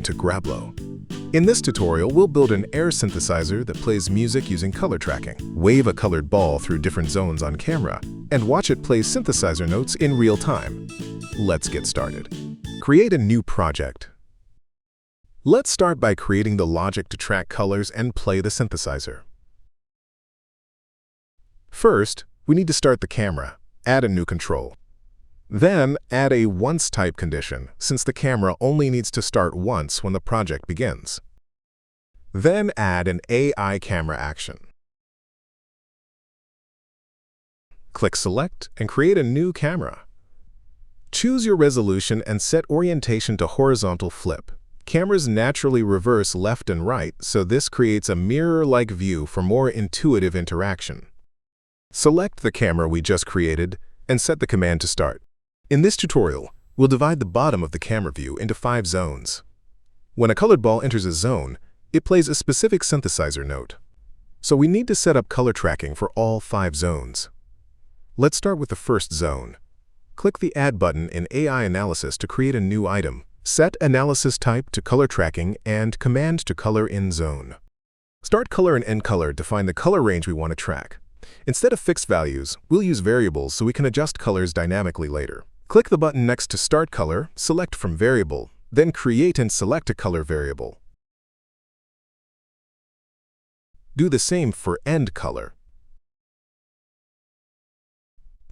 welcome to Grablo. In this tutorial, we'll build an air synthesizer that plays music using color tracking. Wave a colored ball through different zones on camera, and watch it play synthesizer notes in real time. Let's get started. Create a new project. Let's start by creating the logic to track colors and play the synthesizer. First, we need to start the camera. Add a new control. Then, add a once type condition, since the camera only needs to start once when the project begins. Then add an AI camera action. Click Select and create a new camera. Choose your resolution and set orientation to horizontal flip. Cameras naturally reverse left and right, so this creates a mirror-like view for more intuitive interaction. Select the camera we just created and set the command to start. In this tutorial, we'll divide the bottom of the camera view into 5 zones. When a colored ball enters a zone, it plays a specific synthesizer note. So we need to set up color tracking for all 5 zones. Let's start with the first zone. Click the Add button in AI Analysis to create a new item. Set Analysis Type to Color Tracking and Command to Color in Zone. Start color and end color define the color range we want to track. Instead of fixed values, we'll use variables so we can adjust colors dynamically later. Click the button next to Start Color, select from Variable, then create and select a color variable. Do the same for End Color.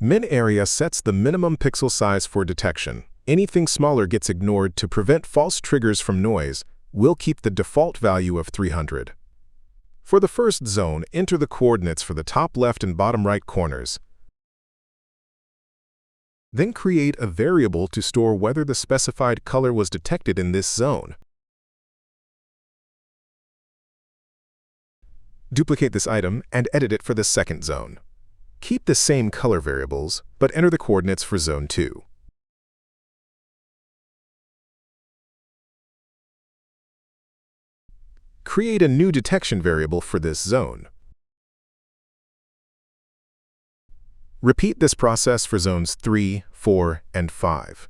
Min area sets the minimum pixel size for detection. Anything smaller gets ignored to prevent false triggers from noise. We'll keep the default value of 300. For the first zone, enter the coordinates for the top left and bottom right corners. Then create a variable to store whether the specified color was detected in this zone. Duplicate this item and edit it for the second zone. Keep the same color variables, but enter the coordinates for zone 2. Create a new detection variable for this zone. Repeat this process for zones 3, 4, and 5.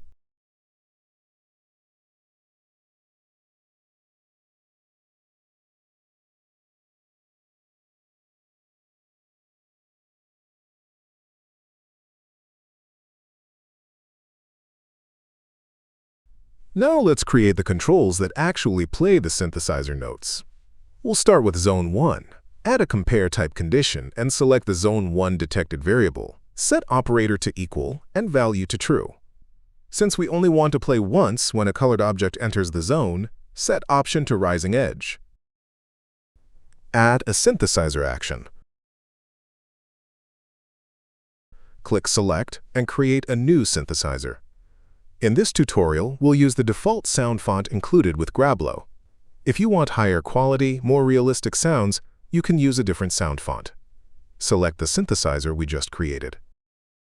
Now let's create the controls that actually play the synthesizer notes. We'll start with Zone 1. Add a compare type condition and select the Zone 1 detected variable. Set operator to equal and value to true. Since we only want to play once when a colored object enters the zone, set option to rising edge. Add a synthesizer action. Click Select and create a new synthesizer. In this tutorial, we'll use the default sound font included with Grablo. If you want higher quality, more realistic sounds, you can use a different sound font. Select the synthesizer we just created.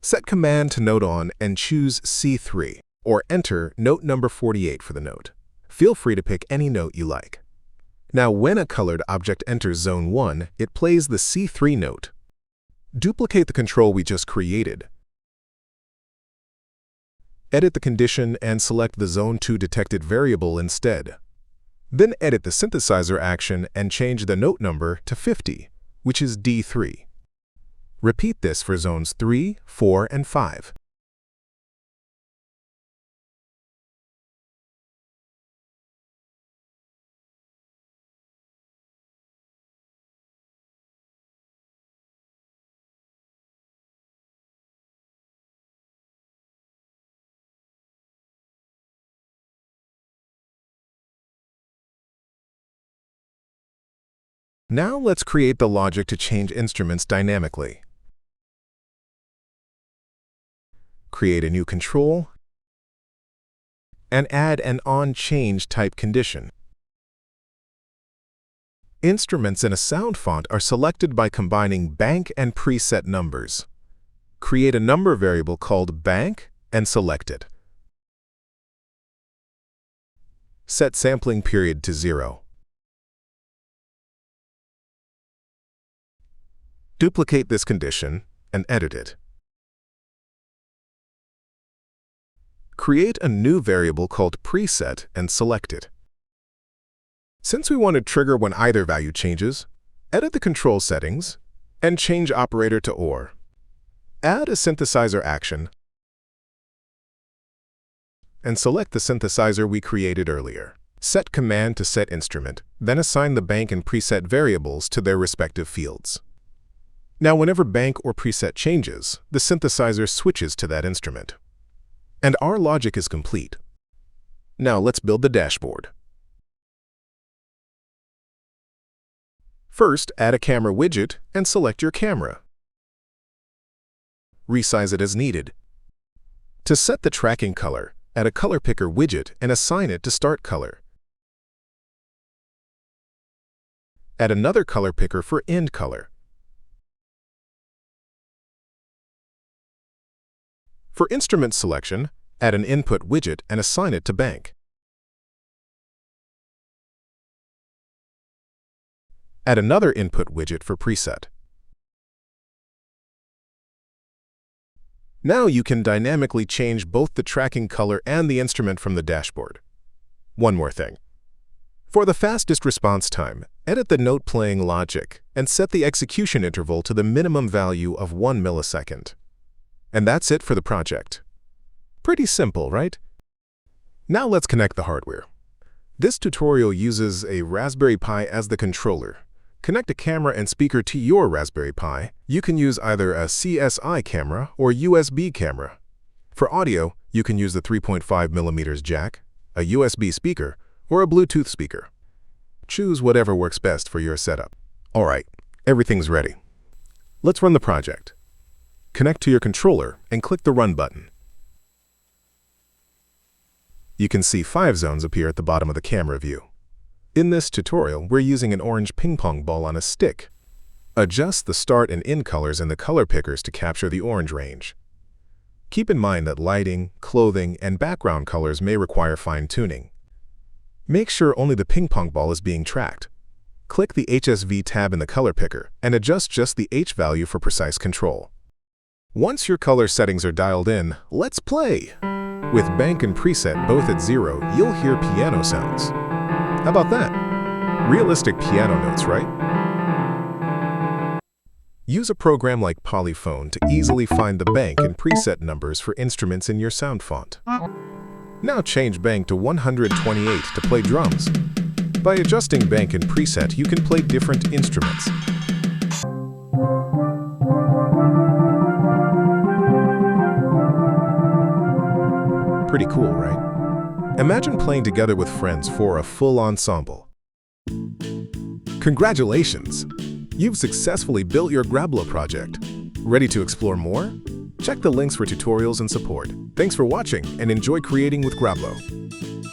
Set command to note on and choose C3, or enter note number 48 for the note. Feel free to pick any note you like. Now when a colored object enters Zone 1, it plays the C3 note. Duplicate the control we just created. Edit the condition and select the Zone 2 detected variable instead. Then edit the synthesizer action and change the note number to 50, which is D3. Repeat this for zones 3, 4, and 5. Now let's create the logic to change instruments dynamically. Create a new control and add an on-change type condition. Instruments in a sound font are selected by combining bank and preset numbers. Create a number variable called bank and select it. Set sampling period to 0. Duplicate this condition and edit it. Create a new variable called preset and select it. Since we want to trigger when either value changes, edit the control settings and change operator to OR. Add a synthesizer action and select the synthesizer we created earlier. Set command to set instrument, then assign the bank and preset variables to their respective fields. Now, whenever bank or preset changes, the synthesizer switches to that instrument. And our logic is complete. Now let's build the dashboard. First, add a camera widget and select your camera. Resize it as needed. To set the tracking color, add a color picker widget and assign it to start color. Add another color picker for end color. For instrument selection, add an input widget and assign it to bank. Add another input widget for preset. Now you can dynamically change both the tracking color and the instrument from the dashboard. One more thing. For the fastest response time, edit the note playing logic and set the execution interval to the minimum value of 1 millisecond. And that's it for the project. Pretty simple, right? Now let's connect the hardware. This tutorial uses a Raspberry Pi as the controller. Connect a camera and speaker to your Raspberry Pi. You can use either a CSI camera or USB camera. For audio, you can use the 3.5mm jack, a USB speaker, or a Bluetooth speaker. Choose whatever works best for your setup. All right, everything's ready. Let's run the project. Connect to your controller and click the Run button. You can see 5 zones appear at the bottom of the camera view. In this tutorial, we're using an orange ping pong ball on a stick. Adjust the start and end colors in the color pickers to capture the orange range. Keep in mind that lighting, clothing, and background colors may require fine-tuning. Make sure only the ping pong ball is being tracked. Click the HSV tab in the color picker and adjust just the H value for precise control. Once your color settings are dialed in, let's play! With bank and preset both at 0, you'll hear piano sounds. How about that? Realistic piano notes, right? Use a program like Polyphone to easily find the bank and preset numbers for instruments in your sound font. Now change bank to 128 to play drums. By adjusting bank and preset, you can play different instruments. Pretty cool, right? Imagine playing together with friends for a full ensemble. Congratulations! You've successfully built your Grablo project. Ready to explore more? Check the links for tutorials and support. Thanks for watching and enjoy creating with Grablo.